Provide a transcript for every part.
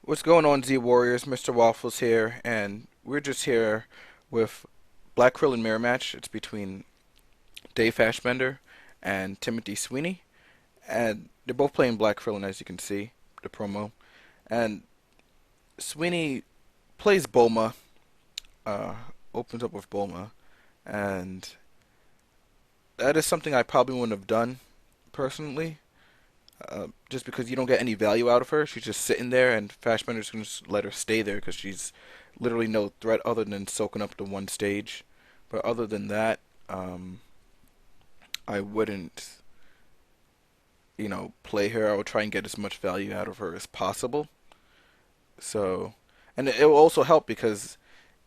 What's going on, Z Warriors? Mr. Waffles here, and we're just here with Black Krillin Mirror Match. It's between Dave Fashbender and Timothy Sweeney, and they're both playing Black Krillin, as you can see, the promo. And Sweeney plays Bulma, uh, opens up with Bulma, and that is something I probably wouldn't have done personally, just because you don't get any value out of her. She's just sitting there, and Fashbender's going to just let her stay there because she's literally no threat other than soaking up the one stage. But other than that, I wouldn't, play her. I would try and get as much value out of her as possible. So, and it will also help because,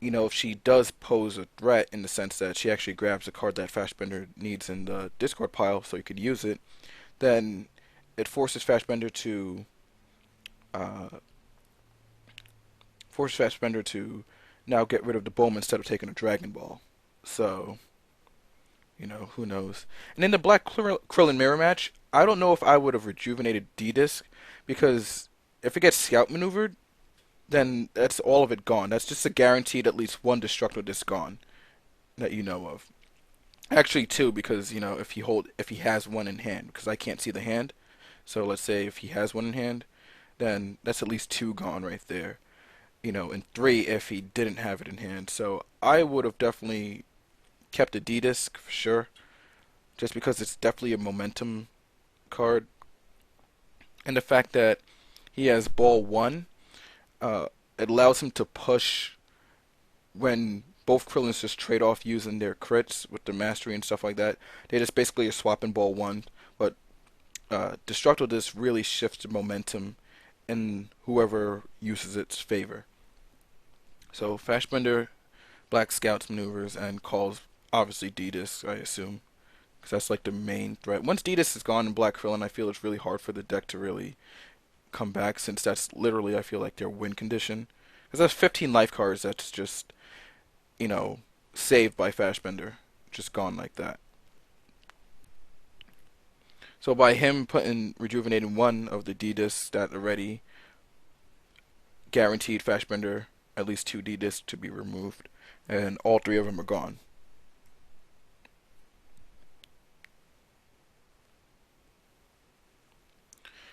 if she does pose a threat in the sense that she actually grabs a card that Fashbender needs in the discard pile so he could use it, then it uh, forces Fastbender to now get rid of the Bulma instead of taking a Dragon Ball. So, who knows? And in the Black Krillin Mirror match, I don't know if I would have rejuvenated D-Disc because if it gets scout maneuvered, then that's all of it gone. That's just a guaranteed at least one destructo disc gone that you know of. Actually, two because if he has one in hand because I can't see the hand. So let's say if he has one in hand, then that's at least two gone right there. And three if he didn't have it in hand. So I would have definitely kept a D disc for sure, just because it's definitely a momentum card, and the fact that he has ball one, uh, it allows him to push when both Krillins just trade off using their crits with their mastery and stuff like that. They just basically are swapping ball one, but Destructo Disc really shifts the momentum in whoever uses its favor. So Fashbender Black Scouts maneuvers and calls obviously D-Disc, I assume, because that's like the main threat. Once D-Disc is gone in Black Krillin, I feel it's really hard for the deck to really come back since that's literally, I feel like, their win condition. Because that's 15 life cards that's just, you know, saved by Fashbender, just gone like that. So by him putting rejuvenating one of the D-Discs that already guaranteed Fashbender at least two D-Discs to be removed, and all three of them are gone.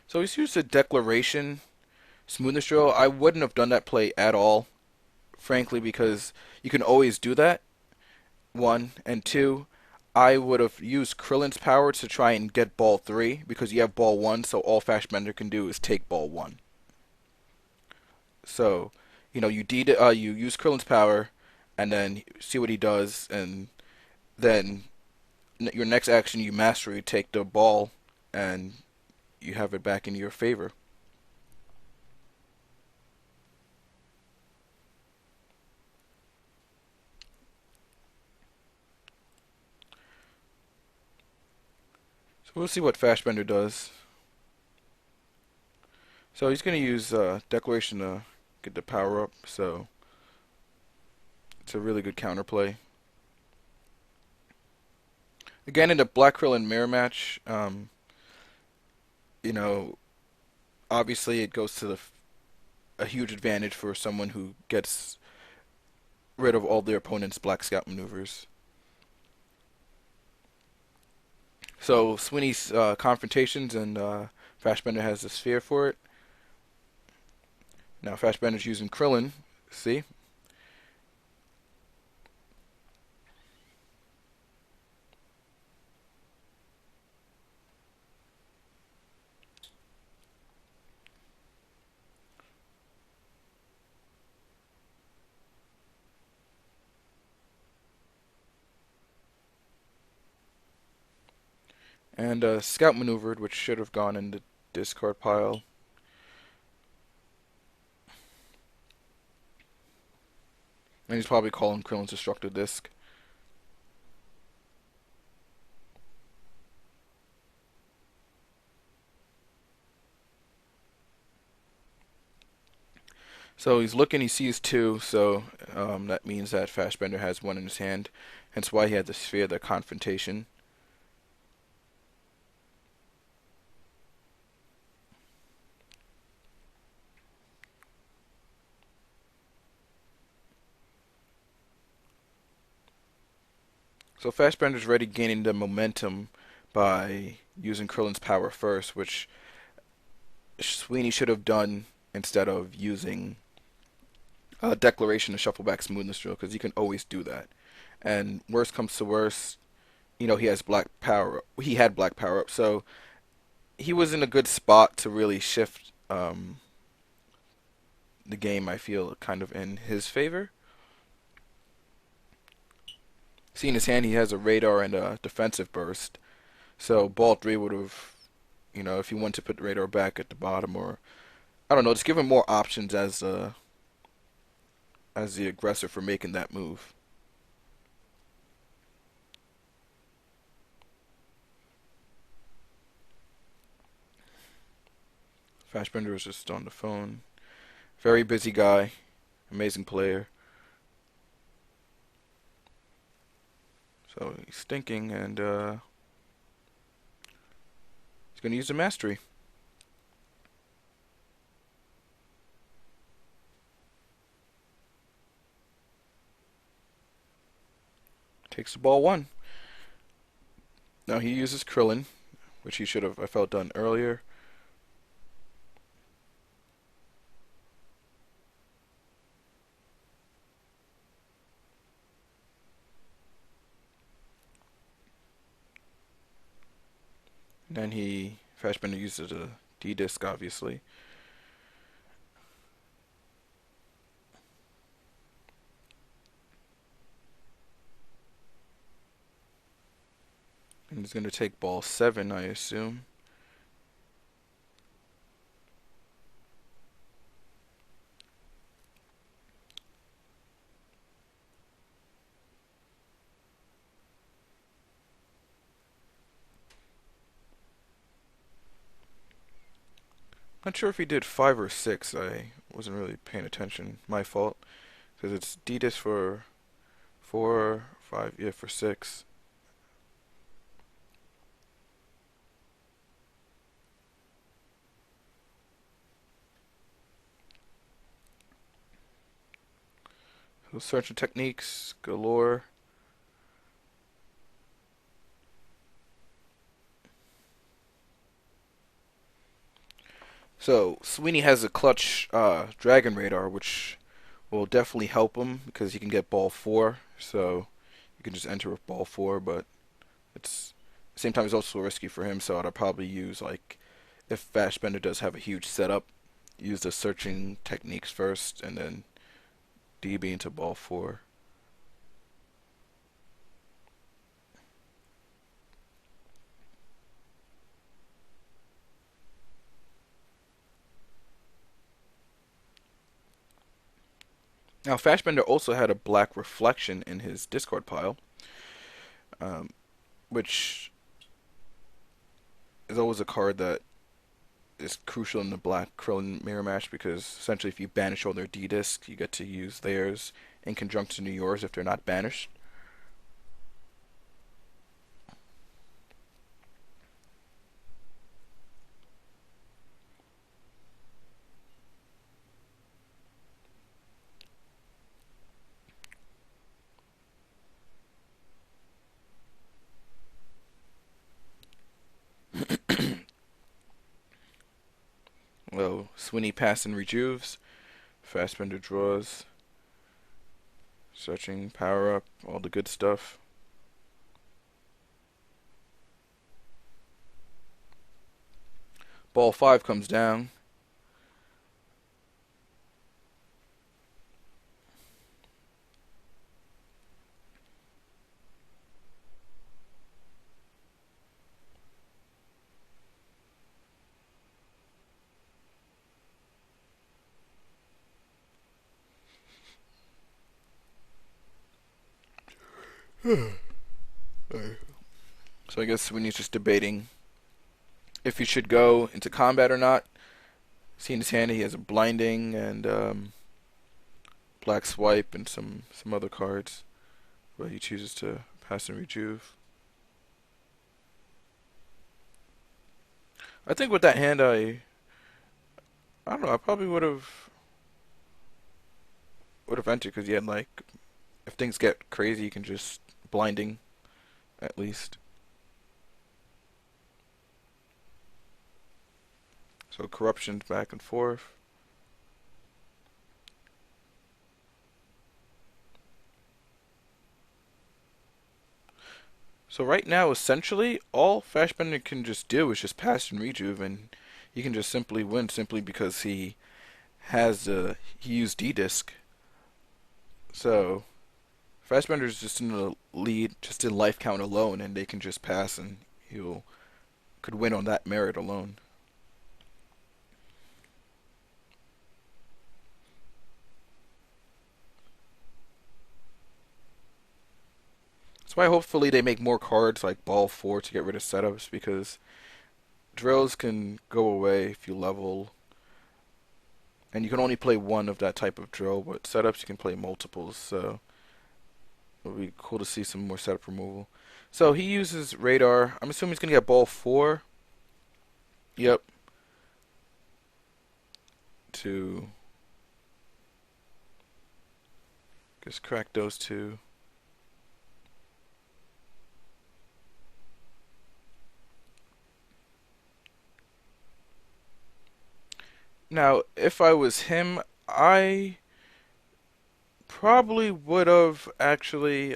So he's used a Declaration Smoothness Drill. I wouldn't have done that play at all, frankly, because you can always do that, one. And two, I would have used Krillin's power to try and get ball three, because you have ball one, so all Fashbender can do is take ball one. So, you use Krillin's power, and then see what he does, and then your next action you mastery take the ball, and you have it back in your favor. So we'll see what Fashbender does. So he's going to use Declaration to get the power up, so it's a really good counterplay. Again, in the Black Krillin Mirror match, you know, obviously it goes to a huge advantage for someone who gets rid of all their opponent's Black Scout maneuvers. So Sweeney's confrontations, and Fashbender has the sphere for it. Now Fashbender's using Krillin. See? And Scout maneuvered, which should have gone in the discard pile. And he's probably calling Krillin's Destructive Disc. So he's looking, he sees two, so that means that Fashbender has one in his hand. Hence why he had the sphere, the confrontation. So Fashbender's already gaining the momentum by using Krillin's power first, which Sweeney should have done instead of using Declaration to shuffle back Smoothness Drill, because you can always do that. And worst comes to worst, he has black power. He had black power up, so he was in a good spot to really shift the game. I feel kind of in his favor. Seeing his hand, he has a radar and a defensive burst. So ball three would have, if he wanted to put the radar back at the bottom, or I don't know, just give him more options as the aggressor for making that move. Fashbender was just on the phone. Very busy guy, amazing player. So he's thinking, and he's going to use the mastery. Takes the ball one. Now he uses Krillin, which he should have, I felt, done earlier. And then Fashbender uses a D-disc, obviously. And he's going to take ball 7, I assume. Not sure if he did 5 or 6. I wasn't really paying attention. My fault. Because it's D-disc for 4, 5, yeah, for 6. So searching techniques galore. So Sweeney has a clutch Dragon Radar, which will definitely help him because he can get ball 4. So you can just enter with ball 4, but it's at the same time it's also risky for him. So I'd probably use, like, if Fashbender does have a huge setup, use the searching techniques first, and then DB into ball 4. Now, Fashbender also had a black reflection in his discard pile, um, which is always a card that is crucial in the black Krillin mirror match, because essentially if you banish all their D-discs, you get to use theirs in conjunction to yours if they're not banished. Well, Sweeney pass and rejuves. Fastbender draws. Searching, power up, all the good stuff. Ball 5 comes down. So I guess Sweeney's just debating if he should go into combat or not. Seeing his hand, he has a blinding and black swipe and some other cards, but he chooses to pass and rejuve. I think with that hand, I don't know. I probably would have entered, because he had, like, if things get crazy, you can just blinding at least. So corruptions back and forth. So right now, essentially, all Fashbender can just do is just pass and rejuve, and he can just simply win simply because he used D-Disc. So Fashbender's just in the lead, just in life count alone, and they can just pass, and he'll could win on that merit alone. That's why hopefully they make more cards like Ball 4 to get rid of setups, because drills can go away if you level, and you can only play one of that type of drill, but setups you can play multiples, so it would be cool to see some more setup removal. So he uses radar. I'm assuming he's going to get Ball 4. Yep. To just crack those two. Now, if I was him, I probably would have actually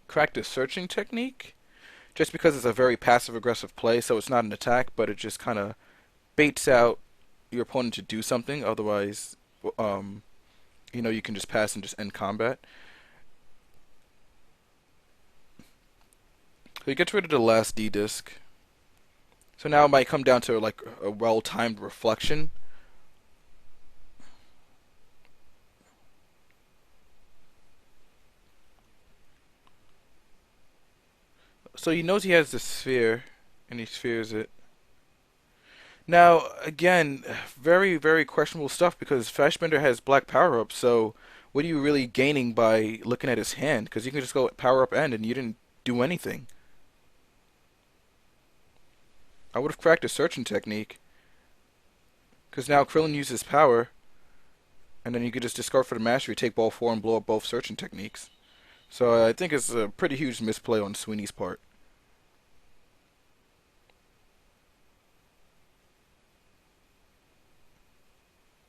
cracked a searching technique, just because it's a very passive aggressive play, so it's not an attack, but it just kind of baits out your opponent to do something. Otherwise, um, you can just pass and just end combat. So he gets rid of the last D disc. So now it might come down to like a well-timed reflection. So he knows he has the sphere, and he spheres it. Now, again, very, very questionable stuff because Fashbender has black power up, so what are you really gaining by looking at his hand? Because you can just go power up end and you didn't do anything. I would have cracked a searching technique, because now Krillin uses power, and then you could just discard for the mastery, take ball 4, and blow up both searching techniques. So I think it's a pretty huge misplay on Sweeney's part.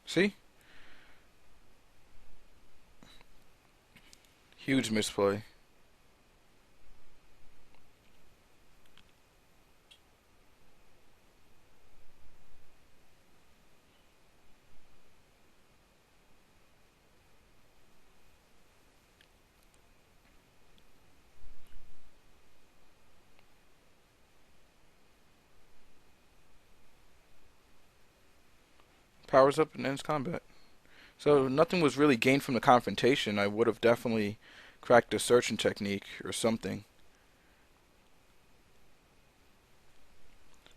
See? Huge misplay. Powers up and ends combat. So nothing was really gained from the confrontation. I would have definitely cracked a searching technique or something.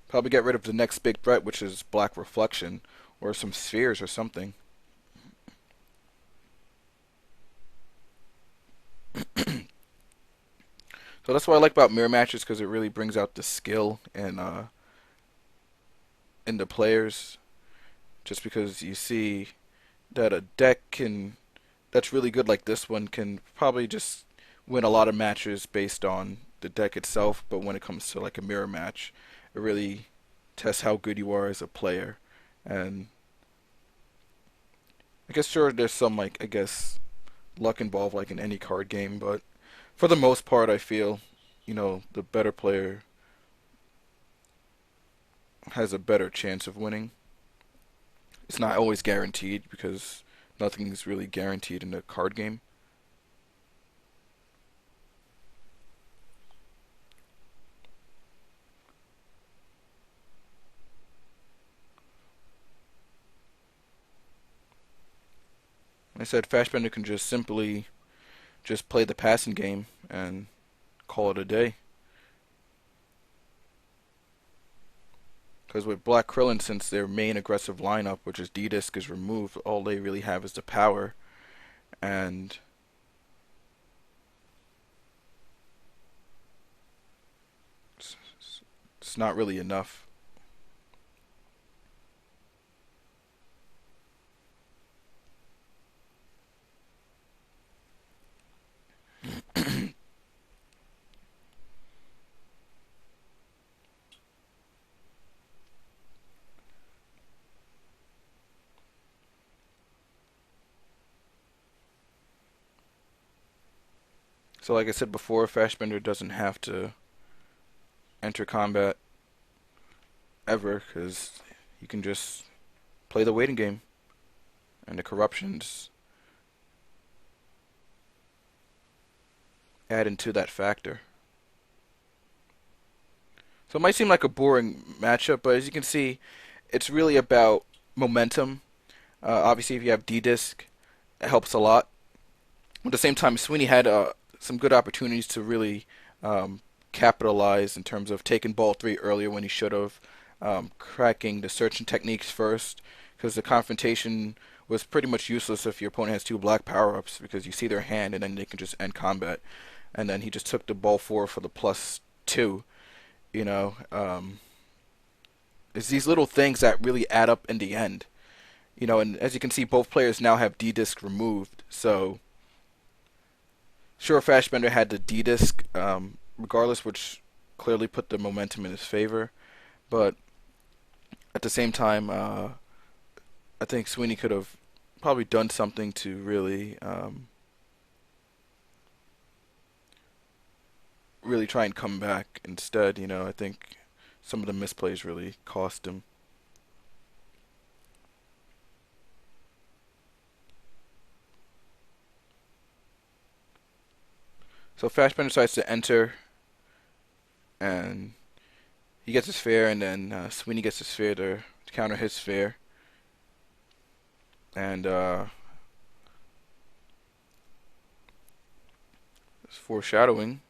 Probably get rid of the next big threat, which is black reflection, or some spheres or something. So that's what I like about mirror matches, because it really brings out the skill in the players. Just because you see that a deck that's really good like this one can probably just win a lot of matches based on the deck itself, but when it comes to like a mirror match, it really tests how good you are as a player. And I guess sure there's some like I guess luck involved like in any card game, but for the most part I feel, the better player has a better chance of winning. It's not always guaranteed because nothing is really guaranteed in a card game. Like I said, Fashbender can just simply just play the passing game and call it a day. Because with Black Krillin, since their main aggressive lineup, which is D-Disc, is removed, all they really have is the power, and it's, it's not really enough. So like I said before, Fashbender doesn't have to enter combat ever because you can just play the waiting game, and the corruptions add into that factor. So it might seem like a boring matchup, but as you can see, it's really about momentum. Obviously, if you have D-Disc, it helps a lot. At the same time, Sweeney had some good opportunities to really capitalize in terms of taking ball three earlier when he should have, cracking the searching techniques first, because the confrontation was pretty much useless if your opponent has two black power-ups because you see their hand and then they can just end combat. And then he just took the ball four for the plus two. You know, it's these little things that really add up in the end. You know, and as you can see, both players now have D-Disc removed. So, sure, Fashbender had the D-Disc regardless, which clearly put the momentum in his favor. But at the same time, I think Sweeney could have probably done something to really, really try and come back. Instead, you know, I think some of the misplays really cost him. So Fashbender decides to enter, and he gets his sphere, and then Sweeney gets his sphere to counter his sphere. And it's foreshadowing.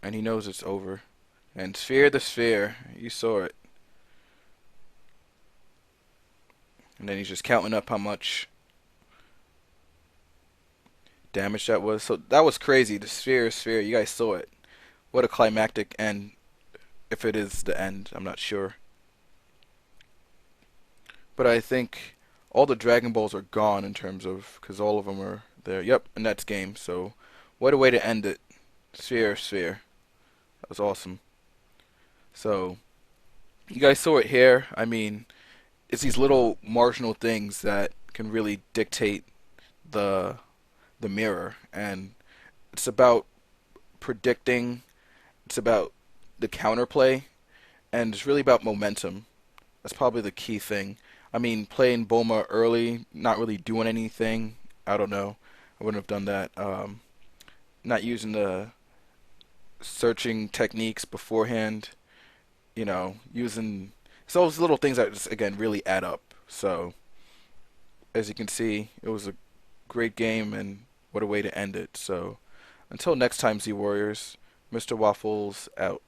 And he knows it's over. And sphere the sphere, you saw it. And then he's just counting up how much damage that was. So that was crazy. The sphere, you guys saw it. What a climactic end. If it is the end, I'm not sure. But I think all the Dragon Balls are gone in terms of, because all of them are there. Yep, and that's game. So what a way to end it. Sphere. That was awesome. So you guys saw it here. I mean, it's these little marginal things that can really dictate the the mirror, and it's about predicting. It's about the counterplay, and it's really about momentum. That's probably the key thing. I mean, playing Bulma early, not really doing anything. I don't know. I wouldn't have done that. Not using the searching techniques beforehand. You know, using it's those little things that just again really add up. So as you can see, it was a great game, and what a way to end it. So until next time, Z Warriors, Mr. Waffles out.